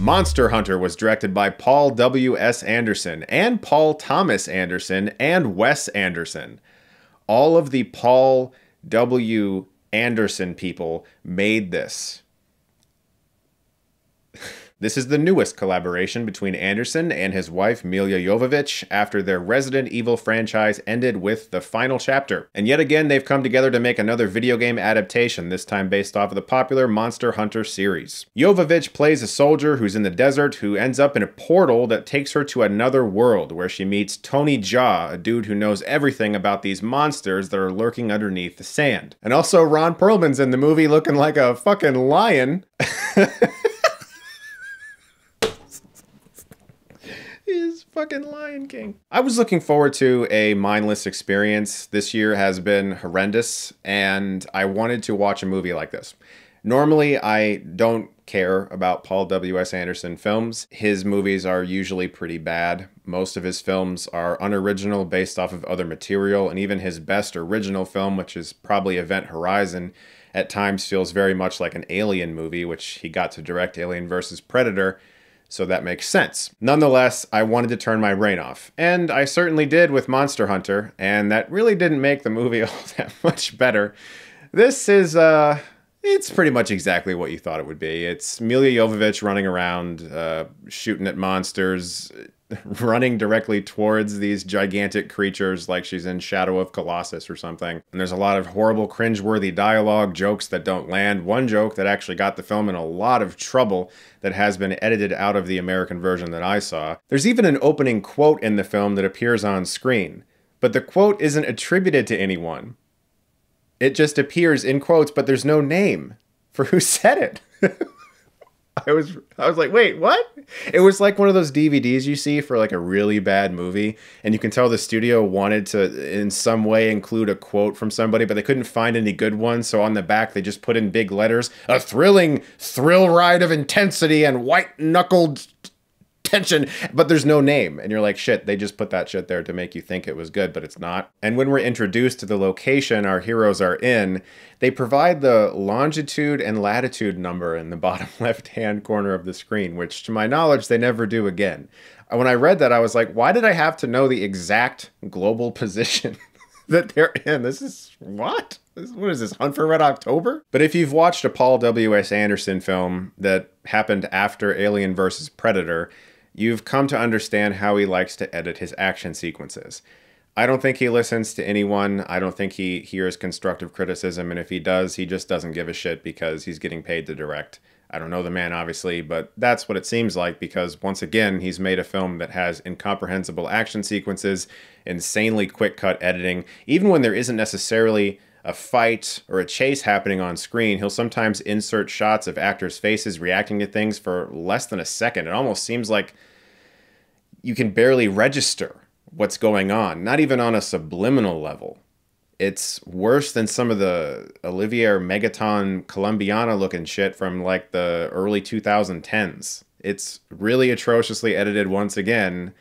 Monster Hunter was directed by Paul W.S. Anderson and Paul Thomas Anderson and Wes Anderson. All of the Paul W. Anderson people made this. This is the newest collaboration between Anderson and his wife Milla Jovovich after their Resident Evil franchise ended with the final chapter. And yet again, they've come together to make another video game adaptation, this time based off of the popular Monster Hunter series. Jovovich plays a soldier who's in the desert who ends up in a portal that takes her to another world where she meets Tony Jaa, a dude who knows everything about these monsters that are lurking underneath the sand. And also Ron Perlman's in the movie looking like a fucking lion. He's fucking Lion King. I was looking forward to a mindless experience. This year has been horrendous, and I wanted to watch a movie like this. Normally, I don't care about Paul W.S. Anderson films. His movies are usually pretty bad. Most of his films are unoriginal, based off of other material, and even his best original film, which is probably Event Horizon, at times feels very much like an Alien movie, which he got to direct Alien vs. Predator, so that makes sense. Nonetheless, I wanted to turn my brain off, and I certainly did with Monster Hunter, and that really didn't make the movie all that much better. This is, it's pretty much exactly what you thought it would be. It's Milla Jovovich running around, shooting at monsters, running directly towards these gigantic creatures like she's in Shadow of Colossus or something. And there's a lot of horrible, cringeworthy dialogue, jokes that don't land. One joke that actually got the film in a lot of trouble that has been edited out of the American version that I saw. There's even an opening quote in the film that appears on screen, but the quote isn't attributed to anyone. It just appears in quotes, but there's no name for who said it. I was like, wait, what? It was like one of those DVDs you see for like a really bad movie, and you can tell the studio wanted to in some way include a quote from somebody, but they couldn't find any good ones, so on the back they just put in big letters, "A thrilling thrill ride of intensity and white-knuckled tension," but there's no name, and you're like, shit, they just put that shit there to make you think it was good, but it's not. And when we're introduced to the location our heroes are in, they provide the longitude and latitude number in the bottom left-hand corner of the screen, which to my knowledge, they never do again. When I read that, I was like, why did I have to know the exact global position that they're in? This is, what? What is this, Hunt for Red October? But if you've watched a Paul W.S. Anderson film that happened after Alien vs. Predator, you've come to understand how he likes to edit his action sequences. I don't think he listens to anyone. I don't think he hears constructive criticism, and if he does, he just doesn't give a shit because he's getting paid to direct. I don't know the man, obviously, but that's what it seems like because, once again, he's made a film that has incomprehensible action sequences, insanely quick-cut editing. Even when there isn't necessarily a fight or a chase happening on screen, he'll sometimes insert shots of actors' faces reacting to things for less than a second. It almost seems like you can barely register what's going on, not even on a subliminal level. It's worse than some of the Olivier Megaton Colombiana looking shit from like the early 2010s. It's really atrociously edited once again.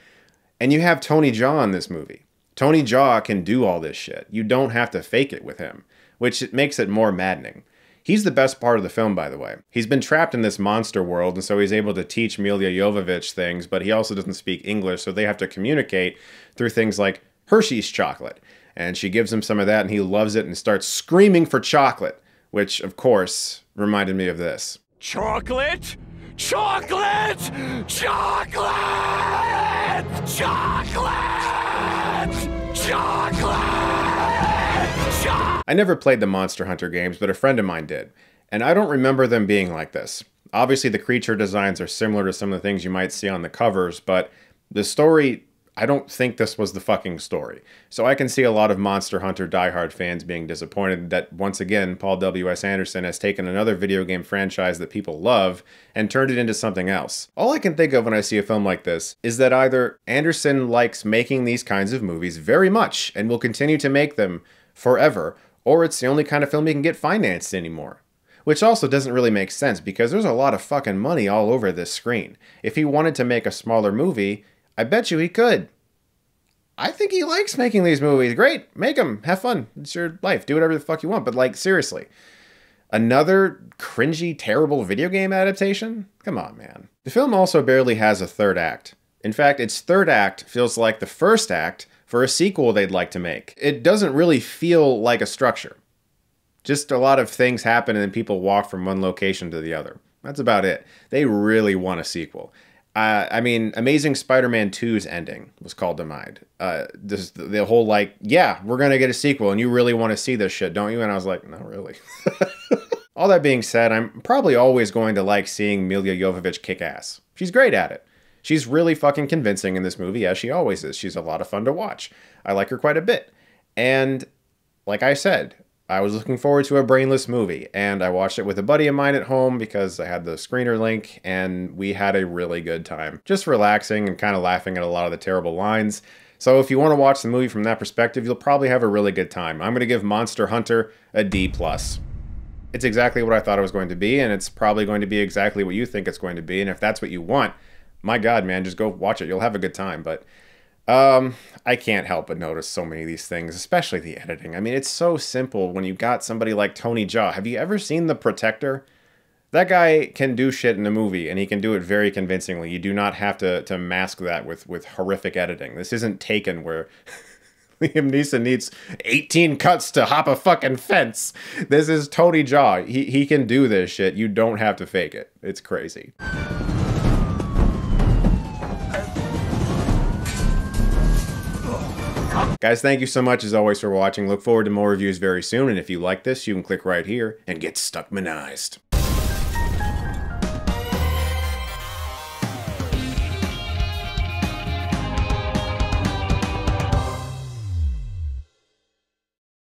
And you have Tony Jaa in this movie. Tony Jaa can do all this shit. You don't have to fake it with him, which it makes it more maddening. He's the best part of the film, by the way. He's been trapped in this monster world, and so he's able to teach Milla Jovovich things, but he also doesn't speak English, so they have to communicate through things like Hershey's chocolate. And she gives him some of that, and he loves it and starts screaming for chocolate, which, of course, reminded me of this. Chocolate! Chocolate! Chocolate! Chocolate! Chocolate! I never played the Monster Hunter games, but a friend of mine did, and I don't remember them being like this. Obviously, the creature designs are similar to some of the things you might see on the covers, but the story, I don't think this was the fucking story. So I can see a lot of Monster Hunter diehard fans being disappointed that, once again, Paul W.S. Anderson has taken another video game franchise that people love and turned it into something else. All I can think of when I see a film like this is that either Anderson likes making these kinds of movies very much and will continue to make them forever, or it's the only kind of film he can get financed anymore. Which also doesn't really make sense because there's a lot of fucking money all over this screen. If he wanted to make a smaller movie, I bet you he could. I think he likes making these movies. Great, make them, have fun. It's your life, do whatever the fuck you want. But like, seriously, Another cringy, terrible video game adaptation? Come on, man. The film also barely has a third act. In fact, its third act feels like the first act for a sequel they'd like to make. It doesn't really feel like a structure. Just a lot of things happen and then people walk from one location to the other. That's about it. They really want a sequel. I mean, Amazing Spider-Man 2's ending was called to mind. The whole like, yeah, we're going to get a sequel and you really want to see this shit, don't you? And I was like, no, really. All that being said, I'm probably always going to like seeing Milla Jovovich kick ass. She's great at it. She's really fucking convincing in this movie, as she always is. She's a lot of fun to watch. I like her quite a bit. And like I said, I was looking forward to a brainless movie, and I watched it with a buddy of mine at home because I had the screener link, and we had a really good time. Just relaxing and kind of laughing at a lot of the terrible lines. So if you want to watch the movie from that perspective, you'll probably have a really good time. I'm going to give Monster Hunter a D+. It's exactly what I thought it was going to be, and it's probably going to be exactly what you think it's going to be, and if that's what you want, my God, man, just go watch it. You'll have a good time, but I can't help but notice so many of these things, especially the editing. I mean, it's so simple when you got somebody like Tony Jaa. Have you ever seen The Protector? That guy can do shit in a movie, and he can do it very convincingly. You do not have to mask that with horrific editing. This isn't Taken, where Liam Neeson needs 18 cuts to hop a fucking fence. This is Tony Jaa. He can do this shit. You don't have to fake it. It's crazy. Guys, thank you so much as always for watching. Look forward to more reviews very soon, and if you like this, you can click right here and get Stuckmanized.